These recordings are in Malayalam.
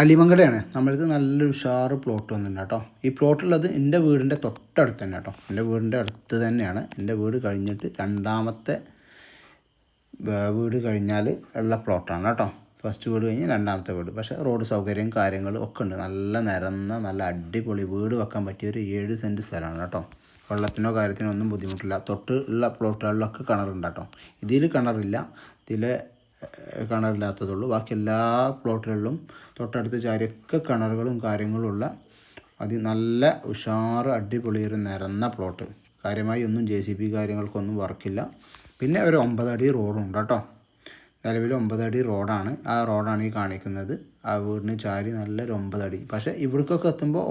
അലിമങ്കടയാണ് നമ്മളിത് നല്ലൊരു ഉഷാറ് പ്ലോട്ട് വന്നിട്ടുണ്ട് കേട്ടോ. ഈ പ്ലോട്ടുള്ളത് എൻ്റെ വീടിൻ്റെ തൊട്ടടുത്ത് തന്നെ കേട്ടോ. എൻ്റെ വീടിൻ്റെ അടുത്ത് തന്നെയാണ്. എൻ്റെ വീട് കഴിഞ്ഞിട്ട് രണ്ടാമത്തെ വീട് കഴിഞ്ഞാൽ ഉള്ള പ്ലോട്ടാണ് കേട്ടോ. ഫസ്റ്റ് വീട് കഴിഞ്ഞ് രണ്ടാമത്തെ വീട്. പക്ഷേ റോഡ് സൗകര്യം കാര്യങ്ങളും ഒക്കെ ഉണ്ട്. നല്ല നിരന്ന നല്ല അടിപൊളി വീട് വെക്കാൻ പറ്റിയ ഒരു 7 സെൻറ്റ് സ്ഥലമാണ് കേട്ടോ. വെള്ളത്തിനോ കാര്യത്തിനോ ഒന്നും ബുദ്ധിമുട്ടില്ല. തൊട്ട് ഉള്ള പ്ലോട്ടുകളിലൊക്കെ കിണറുണ്ട് കേട്ടോ. ഇതിൽ കിണറില്ല, ഇതിൽ കിണറില്ലാത്തതുള്ളൂ. ബാക്കി എല്ലാ പ്ലോട്ടുകളിലും തൊട്ടടുത്ത് ചാരിയൊക്കെ കിണറുകളും കാര്യങ്ങളുമുള്ള നല്ല ഉഷാറ് അടിപൊളി ഒരു നിരന്ന പ്ലോട്ട്. കാര്യമായി ഒന്നും JCB കാര്യങ്ങൾക്കൊന്നും വർക്കില്ല. പിന്നെ ഒരു 9 അടി റോഡുണ്ട് കേട്ടോ. നിലവിൽ 9 അടി റോഡാണ്. ആ റോഡാണ് ഈ കാണിക്കുന്നത്. ആ വീടിന് ചാരി നല്ലൊരു 9 അടി. പക്ഷേ ഇവിടേക്കൊക്കെ എത്തുമ്പോൾ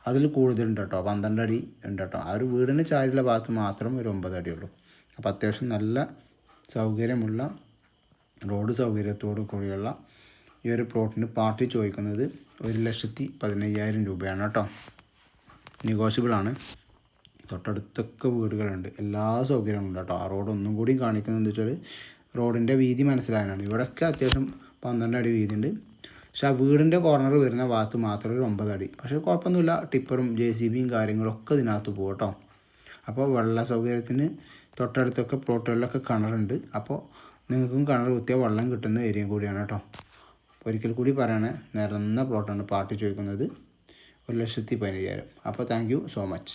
അതിൽ കൂടുതലുണ്ട് കേട്ടോ. 12 അടി ഉണ്ട് കേട്ടോ. ആ ഒരു വീടിന് ചാരിയുള്ള ഭാഗത്ത് മാത്രം ഒരു 9 അടിയുള്ളൂ. അപ്പോൾ അത്യാവശ്യം നല്ല സൗകര്യമുള്ള റോഡ് സൗകര്യത്തോടു കൂടിയുള്ള ഈ ഒരു പ്ലോട്ടിന് പാർട്ടി ചോദിക്കുന്നത് 1,15,000 രൂപയാണ് കേട്ടോ. നെഗോഷ്യബിളാണ്. തൊട്ടടുത്തൊക്കെ വീടുകളുണ്ട്, എല്ലാ സൗകര്യമുണ്ട് കേട്ടോ. ആ റോഡ് ഒന്നും കൂടി കാണിക്കുന്നത് വെച്ചാൽ റോഡിൻ്റെ വീതി മനസ്സിലാകാനാണ്. ഇവിടെയൊക്കെ അത്യാവശ്യം 12 അടി വീതി ഉണ്ട്. പക്ഷെ ആ വീടിൻ്റെ കോർണർ വരുന്ന ഭാഗത്ത് മാത്രം ഒരു 9 അടി. പക്ഷേ കുഴപ്പമൊന്നുമില്ല. ടിപ്പറും JCBയും കാര്യങ്ങളൊക്കെ ഇതിനകത്ത് പോകും കേട്ടോ. അപ്പോൾ വെള്ള സൗകര്യത്തിന് തൊട്ടടുത്തൊക്കെ പ്ലോട്ടുകളിലൊക്കെ കിണറുണ്ട്. അപ്പോൾ നിങ്ങൾക്കും കിണർ കുത്തിയാൽ വെള്ളം കിട്ടുന്ന ഏരിയയും കൂടിയാണ് കേട്ടോ. ഒരിക്കൽ കൂടി പറയണേ, നിരന്ന പ്ലോട്ടാണ് പാർട്ടി ചോദിക്കുന്നത് 1,15,000. അപ്പോൾ താങ്ക് യു സോ മച്ച്.